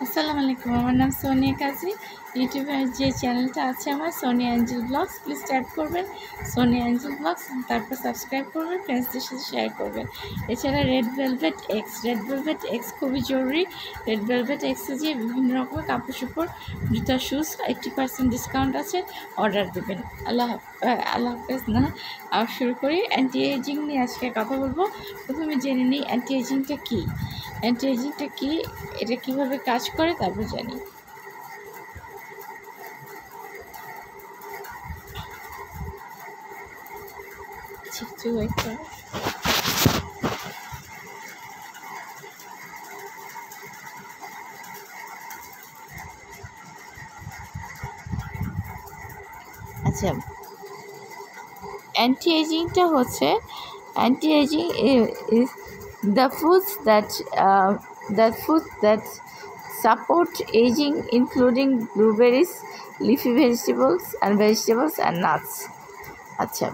আসসালামু আলাইকুম, আমার নাম সোনিয়া কাজী। ইউটিউবের যে চ্যানেলটা আছে আমার Sonia angel blogs, please tap করবেন সোনিয়া অ্যাঞ্জেল ব্লগস, তারপর সাবস্ক্রাইব করবেন, ফ্রেন্ডসদের সাথে শেয়ার করবেন। এছাড়া রেড ভেলভেট এক্স খুবই জরুরি। রেড ভেলভেট এক্সে যে বিভিন্ন রকমের কাপড় চোপড়, জুতা, শুজ 80% ডিসকাউন্ট আছে, অর্ডার দেবেন। আল্লাহ হাফেজ। না শুরু করি। অ্যান্টি এজিং নিয়ে আজকে কথা বলবো। প্রথমে জেনে নিই অ্যান্টি এজিংটা কী। অ্যান্টি এজিংটা কী, এটা কীভাবে কাজ করে তারপর জানি। একটু ওয়েট করো। আচ্ছা, অ্যান্টি এজিংটা হচ্ছে, anti aging is the foods that support aging, including blueberries, leafy vegetables and nuts. আচ্ছা,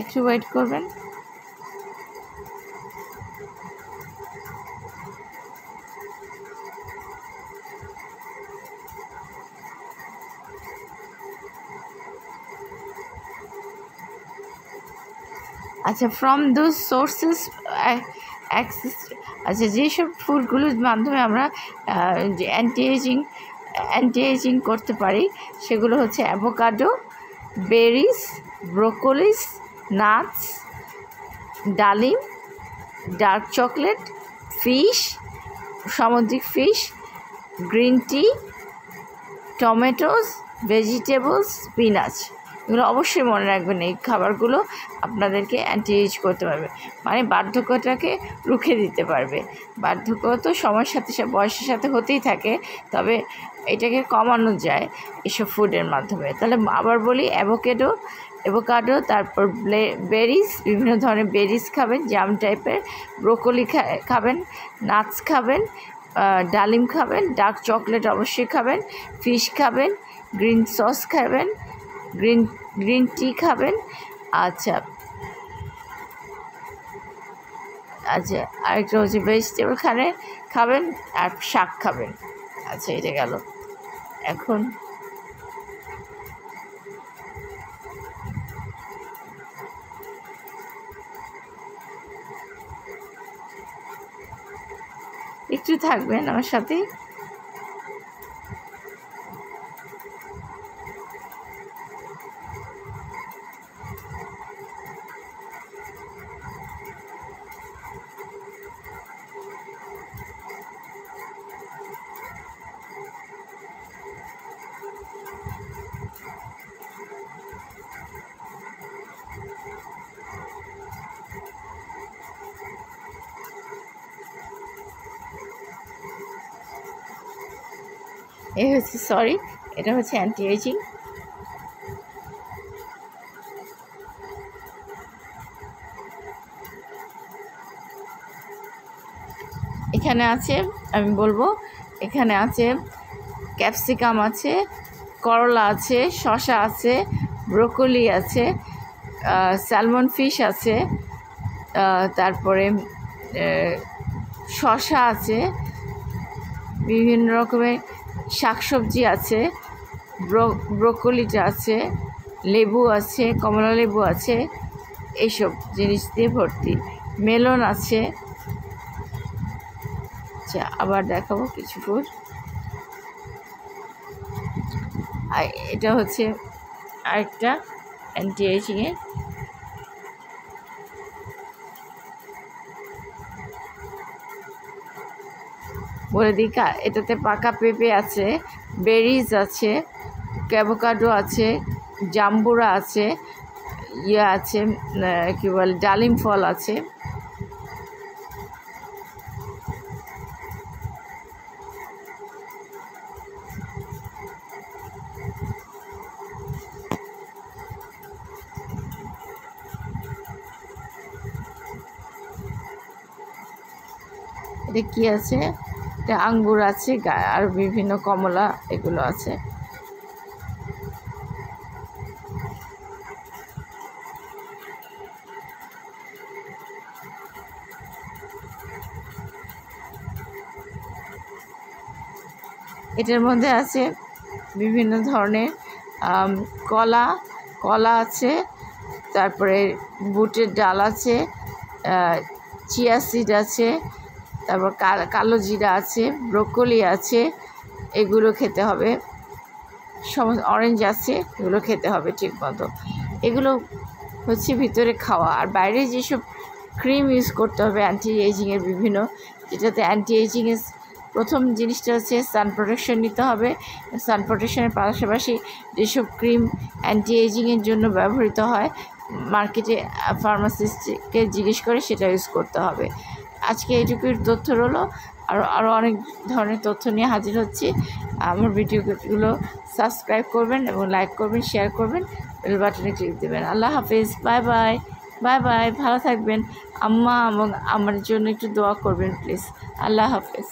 একটু ওয়েট করবেন। আচ্ছা, ফ্রম দোজ সোর্সেস আচ্ছা, যেসব ফুডগুলোর মাধ্যমে আমরা অ্যান্টি এজিং করতে পারি সেগুলো হচ্ছে অ্যাভোকাডো, বেরিজ, ব্রোকলিস, নাটস, ডালিম, ডার্ক চকলেট, ফিশ, সামুদ্রিক fish, green tea, tomatoes, vegetables, spinach. এগুলো অবশ্যই মনে রাখবেন, এই খাবারগুলো আপনাদেরকে অ্যান্টি এজ করতে পারবে, মানে বার্ধক্যটাকে রুখে দিতে পারবে। বার্ধক্য তো সময়ের সাথে বয়সের সাথে হতেই থাকে, তবে এটাকে কমানো যায় এসব ফুডের মাধ্যমে। তাহলে আবার বলি, অ্যাভোকাডো, তারপর বেরিজ, বিভিন্ন ধরনের বেরিজ খাবেন, জাম টাইপের, ব্রোকলি খাবেন, নাটস খাবেন, ডালিম খাবেন, ডার্ক চকলেট অবশ্যই খাবেন, ফিশ খাবেন, গ্রিন সস খাবেন, গ্রিন টি খাবেন। আচ্ছা, আরেকটা হচ্ছে ভেজিটেবল খাবেন আর শাক খাবেন। আচ্ছা, এটা গেল। এখন একটু থাকবেন আমার সাথে। এই হচ্ছে, সরি, এটা হচ্ছে অ্যান্টি এজিং। এখানে আছে, আমি বলবো, এখানে আছে ক্যাপসিকাম আছে, করলা আছে, শসা আছে, ব্রোকলি আছে, স্যালমন ফিশ আছে, তারপরে শসা আছে, বিভিন্ন রকমের শাকসবজি আছে, ব্রোকলিটা আছে, লেবু আছে, কমলা লেবু আছে, এইসব জিনিস দিয়ে ভর্তি, মেলন আছে। আচ্ছা, আবার দেখাবো কিছু ফুড। আর এটা হচ্ছে আরেকটা অ্যান্টি এজিংয়ের। বলে দিই, এটাতে পাকা পেঁপে আছে, বেরিজ আছে, অ্যাভোকাডো আছে, জাম্বুরা আছে, আছে কী বলে, ডালিম ফল আছে। এটা কী আছে, এটা আঙ্গুর আছে, আর বিভিন্ন কমলা এগুলো আছে। এটার মধ্যে আছে বিভিন্ন ধরনের কলা আছে, তারপরে বুটের ডাল আছে, চিয়া সিড আছে, তারপর কালো জিরা আছে, ব্রোকলি আছে, এগুলো খেতে হবে। অরেঞ্জ আছে, এগুলো খেতে হবে ঠিক মতো। এগুলো হচ্ছে ভিতরে খাওয়া। আর বাইরে যেসব ক্রিম ইউজ করতে হবে অ্যান্টি এজিংয়ের বিভিন্ন, যেটাতে অ্যান্টি এজিংয়ের প্রথম জিনিসটা হচ্ছে সান প্রোটেকশন নিতে হবে। সান প্রোটেকশনের পাশাপাশি যেসব ক্রিম অ্যান্টি এজিংয়ের জন্য ব্যবহৃত হয় মার্কেটে ফার্মাসিস্টকে জিজ্ঞেস করে সেটা ইউজ করতে হবে। আজকে এইটুকুর তথ্য রইল, আরও অনেক ধরনের তথ্য নিয়ে হাজির হচ্ছি। আমার ভিডিওগুলো সাবস্ক্রাইব করবেন এবং লাইক করবেন, শেয়ার করবেন, বেল বাটনে ক্লিক দেবেন। আল্লাহ হাফেজ, বাই বাই, বাই বাই, ভালো থাকবেন। আম্মা এবং আমার জন্য একটু দোয়া করবেন প্লিজ। আল্লাহ হাফেজ।